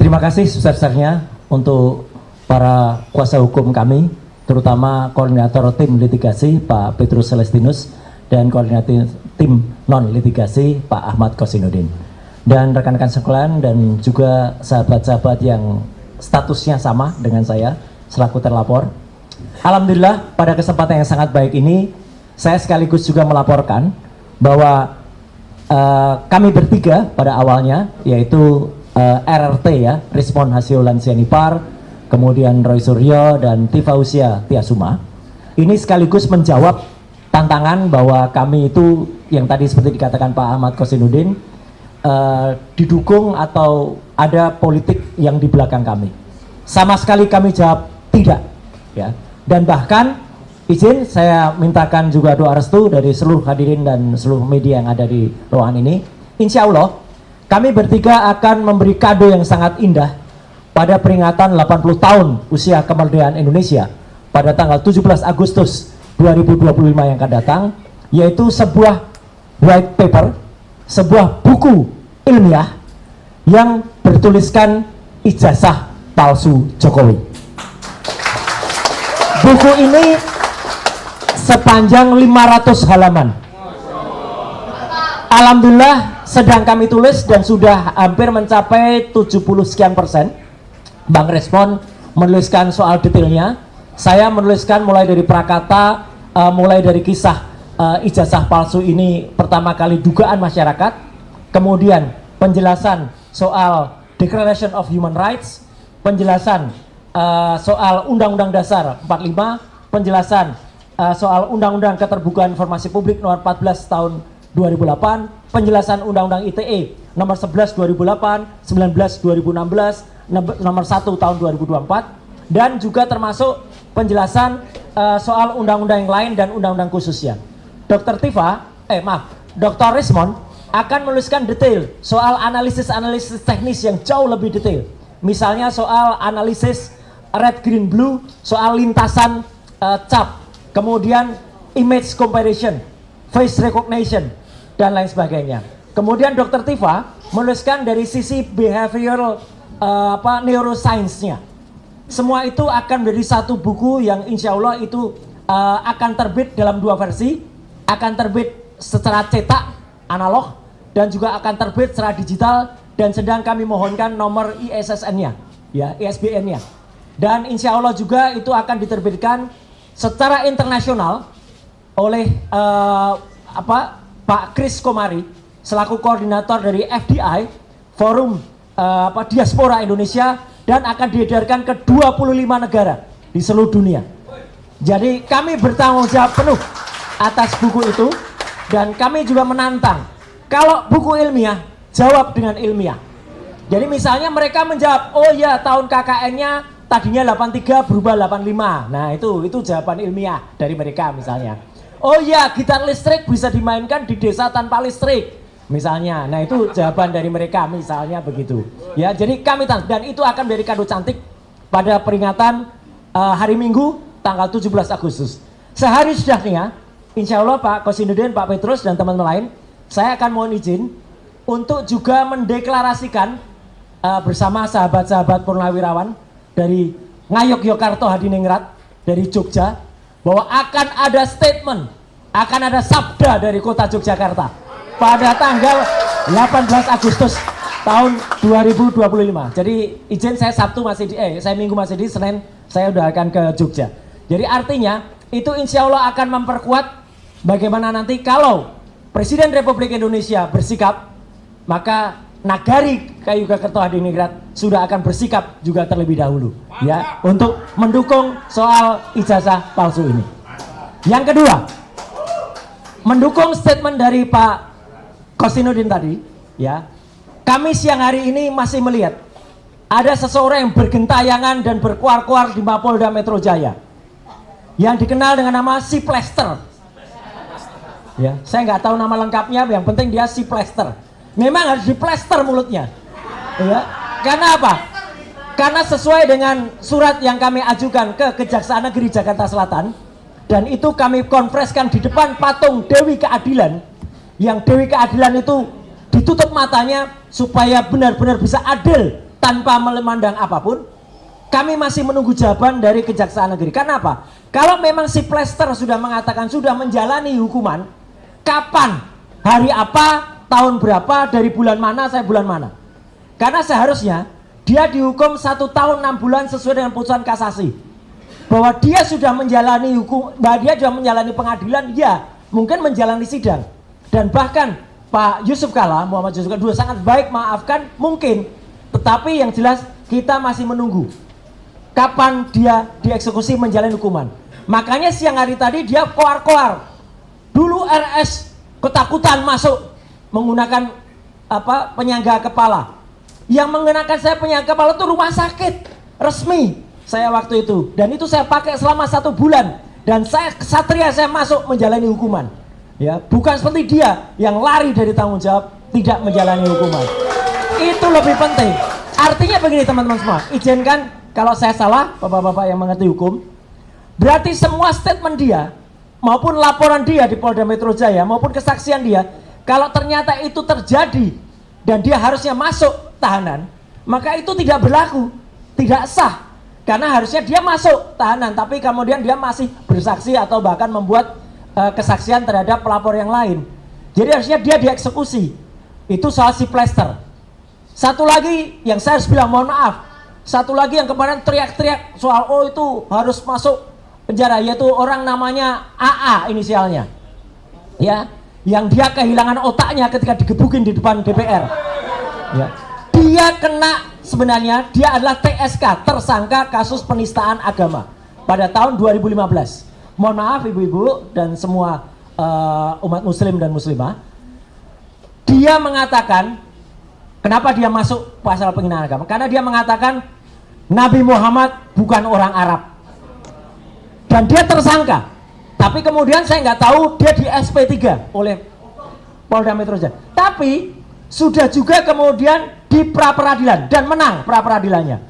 Terima kasih sebesar-besarnya untuk para kuasa hukum kami, terutama koordinator tim litigasi Pak Petrus Celestinus dan koordinator tim non-litigasi Pak Ahmad Kosinudin. Dan rekan-rekan sekalian dan juga sahabat-sahabat yang statusnya sama dengan saya selaku terlapor. Alhamdulillah pada kesempatan yang sangat baik ini saya sekaligus juga melaporkan bahwa kami bertiga pada awalnya, yaitu RRT ya, Rismon Hasio Lansianipar, kemudian Roy Suryo dan Tifausia Tiasuma, ini sekaligus menjawab tantangan bahwa kami itu yang tadi seperti dikatakan Pak Ahmad Kosinudin, didukung atau ada politik yang di belakang kami. Sama sekali kami jawab tidak ya. Dan bahkan izin saya mintakan juga doa restu dari seluruh hadirin dan seluruh media yang ada di ruangan ini. Insya Allah kami bertiga akan memberi kado yang sangat indah pada peringatan 80 tahun usia kemerdekaan Indonesia pada tanggal 17 Agustus 2025 yang akan datang, yaitu sebuah white paper, sebuah buku ilmiah yang bertuliskan ijazah palsu Jokowi. Buku ini sepanjang 500 halaman. Alhamdulillah sedang kami tulis dan sudah hampir mencapai 70 sekian persen. Bang Respon menuliskan soal detailnya, saya menuliskan mulai dari prakata, mulai dari kisah ijazah palsu ini pertama kali dugaan masyarakat, kemudian penjelasan soal Declaration of Human Rights, penjelasan soal Undang-Undang Dasar 45, penjelasan soal Undang-Undang Keterbukaan Informasi Publik nomor 14 tahun 2008, penjelasan Undang-Undang ITE nomor 11 2008, 19 2016, nomor 1 tahun 2024, dan juga termasuk penjelasan soal undang-undang yang lain dan undang-undang khususnya. Dr. Dr. Rismon akan menuliskan detail soal analisis teknis yang jauh lebih detail. Misalnya soal analisis red, green, blue, soal lintasan cap, kemudian image comparison, face recognition, dan lain sebagainya. Kemudian Dr. Tifa menuliskan dari sisi behavioral neuroscience-nya. Semua itu akan menjadi satu buku yang insya Allah itu akan terbit dalam dua versi, akan terbit secara cetak analog dan juga akan terbit secara digital, dan sedang kami mohonkan nomor ISSN-nya, ya, ISBN-nya. Dan insya Allah juga itu akan diterbitkan secara internasional oleh Pak Chris Komari selaku koordinator dari FDI, Forum Diaspora Indonesia, dan akan diedarkan ke 25 negara di seluruh dunia. Jadi kami bertanggung jawab penuh atas buku itu, dan kami juga menantang kalau buku ilmiah jawab dengan ilmiah. Jadi misalnya mereka menjawab, oh ya tahun KKN-nya tadinya 83 berubah 85. Nah itu jawaban ilmiah dari mereka misalnya. Oh ya gitar listrik bisa dimainkan di desa tanpa listrik misalnya. Nah itu jawaban dari mereka misalnya begitu. Ya jadi kami dan itu akan menjadi kado cantik pada peringatan hari Minggu tanggal 17 Agustus. Sehari sudahnya insya Allah Pak Kosinudin, Pak Petrus dan teman-teman lain, saya akan mohon izin untuk juga mendeklarasikan bersama sahabat-sahabat purnawirawan dari Ngayogyakarta Hadiningrat dari Jogja, bahwa akan ada statement, akan ada sabda dari kota Yogyakarta pada tanggal 18 Agustus tahun 2025. Jadi izin saya saya Minggu masih di, Senin saya udah akan ke Jogja. Jadi artinya itu insya Allah akan memperkuat bagaimana nanti kalau Presiden Republik Indonesia bersikap, maka Nagari Ngayogyakarta Hadiningrat sudah akan bersikap juga terlebih dahulu, ya, untuk mendukung soal ijazah palsu ini. Yang kedua, mendukung statement dari Pak Kosinudin tadi, ya, kami siang hari ini masih melihat ada seseorang yang bergentayangan dan berkuar-kuar di Mapolda Metro Jaya yang dikenal dengan nama Si Plester. Ya, saya nggak tahu nama lengkapnya, yang penting dia Si Plester. Memang harus diplester mulutnya, ya. Karena apa? Karena sesuai dengan surat yang kami ajukan ke Kejaksaan Negeri Jakarta Selatan, dan itu kami konfreskan di depan patung Dewi Keadilan, yang Dewi Keadilan itu ditutup matanya supaya benar-benar bisa adil tanpa memandang apapun, kami masih menunggu jawaban dari Kejaksaan Negeri. Karena apa? Kalau memang si Plester sudah mengatakan sudah menjalani hukuman, kapan, hari apa, tahun berapa, dari bulan mana, saya bulan mana? Karena seharusnya dia dihukum 1 tahun 6 bulan sesuai dengan putusan kasasi. Bahwa dia sudah menjalani hukum, bahwa dia sudah menjalani pengadilan, ya mungkin menjalani sidang. Dan bahkan Pak Yusuf Kalla, Muhammad Yusuf Kalla, sangat baik maafkan mungkin. Tetapi yang jelas kita masih menunggu kapan dia dieksekusi menjalani hukuman. Makanya siang hari tadi dia koar-koar. Dulu RS ketakutan masuk menggunakan penyangga kepala. Yang mengenakan saya penyangga kepala itu rumah sakit resmi saya waktu itu. Dan itu saya pakai selama 1 bulan. Dan saya kesatria, saya masuk menjalani hukuman. Ya, bukan seperti dia yang lari dari tanggung jawab tidak menjalani hukuman. Itu lebih penting. Artinya begini teman-teman semua, izinkan kalau saya salah, bapak-bapak yang mengerti hukum, berarti semua statement dia maupun laporan dia di Polda Metro Jaya maupun kesaksian dia, kalau ternyata itu terjadi dan dia harusnya masuk tahanan, maka itu tidak berlaku, tidak sah. Karena harusnya dia masuk tahanan, tapi kemudian dia masih bersaksi atau bahkan membuat kesaksian terhadap pelapor yang lain. Jadi harusnya dia dieksekusi. Itu soal si Plester. Satu lagi yang saya harus bilang mohon maaf, satu lagi yang kemarin teriak-teriak soal itu harus masuk penjara, yaitu orang namanya AA inisialnya, ya, yang dia kehilangan otaknya ketika digebukin di depan DPR. Ya. Dia kena, sebenarnya dia adalah TSK, tersangka kasus penistaan agama pada tahun 2015. Mohon maaf ibu-ibu dan semua umat muslim dan muslimah. Dia mengatakan, kenapa dia masuk pasal penghinaan agama? Karena dia mengatakan Nabi Muhammad bukan orang Arab. Dan dia tersangka. Tapi kemudian saya nggak tahu dia di SP3 oleh Polda Metro Jaya. Tapi sudah juga kemudian di pra-peradilan dan menang pra-peradilannya.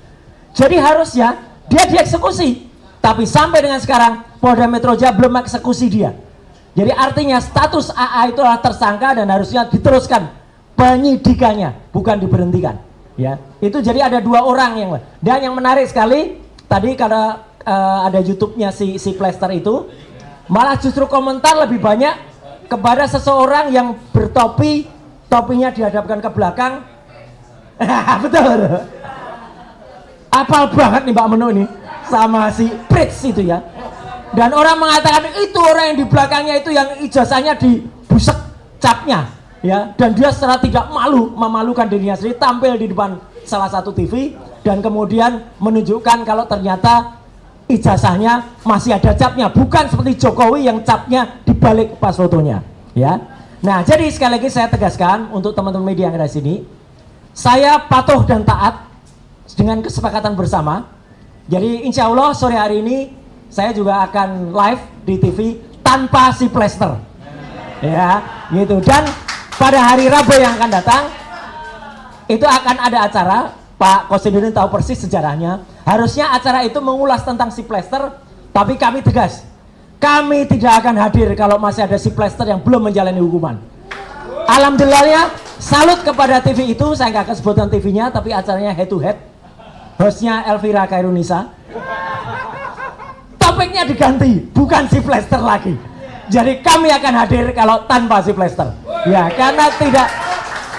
Jadi harusnya dia dieksekusi. Tapi sampai dengan sekarang Polda Metro Jaya belum eksekusi dia. Jadi artinya status AA itu adalah tersangka dan harusnya diteruskan penyidikannya, bukan diberhentikan. Ya, itu jadi ada 2 orang yang, dan yang menarik sekali tadi karena ada YouTube-nya si Plester itu, malah justru komentar lebih banyak kepada seseorang yang bertopi, topinya dihadapkan ke belakang. Betul. Apal banget nih Mbak Menu ini sama si Pritz itu ya. Dan orang mengatakan itu orang yang di belakangnya itu yang ijazahnya dibusek capnya. Ya, dan dia secara tidak malu memalukan dirinya sendiri tampil di depan salah satu TV dan kemudian menunjukkan kalau ternyata ijazahnya masih ada capnya, bukan seperti Jokowi yang capnya dibalik pas fotonya, ya. Nah, jadi sekali lagi saya tegaskan untuk teman-teman media yang ada di sini, saya patuh dan taat dengan kesepakatan bersama. Jadi insya Allah sore hari ini saya juga akan live di TV tanpa si Plester, ya, gitu. Dan pada hari Rabu yang akan datang itu akan ada acara. Pak Kosidudin tahu persis sejarahnya. Harusnya acara itu mengulas tentang si Plester, tapi kami tegas, kami tidak akan hadir kalau masih ada si Plester yang belum menjalani hukuman. Alhamdulillahnya, salut kepada TV itu. Saya nggak akan sebutkan TV-nya, tapi acaranya head to head. Hostnya Elvira Kairunisa. Topiknya diganti, bukan si Plester lagi. Jadi kami akan hadir kalau tanpa si Plester. Ya, karena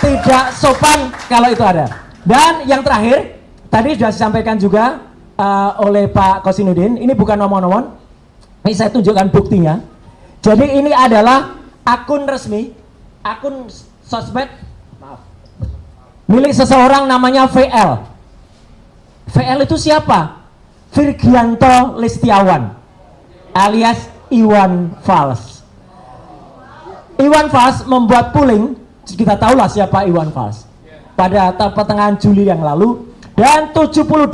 tidak sopan kalau itu ada. Dan yang terakhir, tadi sudah disampaikan juga oleh Pak Kosinudin, ini bukan nomor-nomor, ini saya tunjukkan buktinya. Jadi ini adalah akun resmi, akun sosmed, maaf, milik seseorang namanya VL. VL itu siapa? Virgianto Listiawan, alias Iwan Fals. Iwan Fals membuat polling, kita tahulah siapa Iwan Fals, pada pertengahan Juli yang lalu, dan 72%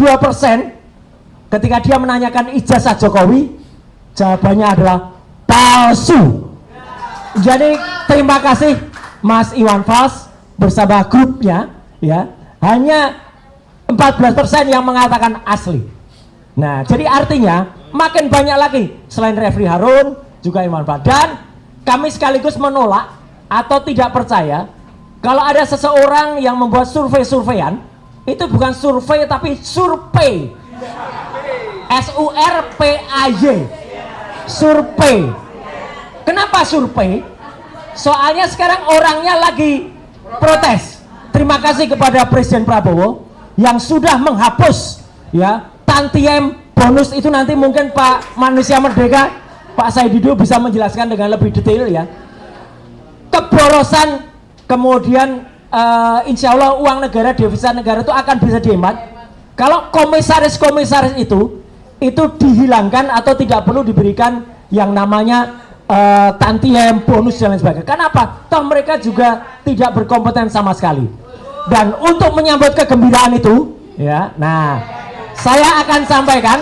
ketika dia menanyakan ijazah Jokowi, jawabannya adalah palsu. Jadi terima kasih Mas Iwan Fals bersama grupnya, ya, hanya 14% yang mengatakan asli. Nah, jadi artinya makin banyak lagi selain Refri Harun juga Iwan Fals. Dan kami sekaligus menolak atau tidak percaya kalau ada seseorang yang membuat survei-surveian Itu bukan survei tapi survei. SURPAY. Survei. Kenapa survei? Soalnya sekarang orangnya lagi protes. Terima kasih kepada Presiden Prabowo yang sudah menghapus ya tantiem bonus itu. Nanti mungkin Pak Manusia Merdeka, Pak Saidido bisa menjelaskan dengan lebih detail ya. Keborosan, kemudian insya Allah uang negara, devisa negara itu akan bisa dihemat kalau komisaris-komisaris itu dihilangkan atau tidak perlu diberikan yang namanya tantiem, bonus dan lain sebagainya. Kenapa? Toh mereka juga tidak berkompeten sama sekali. Dan untuk menyambut kegembiraan itu ya, nah saya akan sampaikan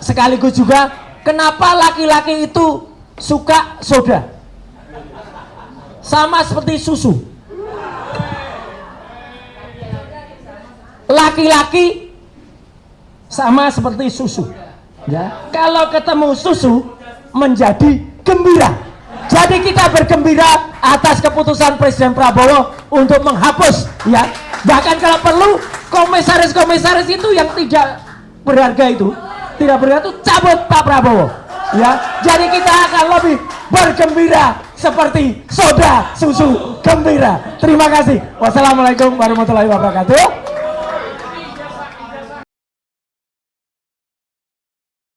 sekaligus juga kenapa laki-laki itu suka soda sama seperti susu. Laki-laki sama seperti susu ya, kalau ketemu susu menjadi gembira. Jadi kita bergembira atas keputusan Presiden Prabowo untuk menghapus ya, bahkan kalau perlu komisaris-komisaris itu yang tidak berharga itu cabut Pak Prabowo ya. Jadi kita akan lebih bergembira seperti soda susu gembira. Terima kasih. Wassalamualaikum warahmatullahi wabarakatuh.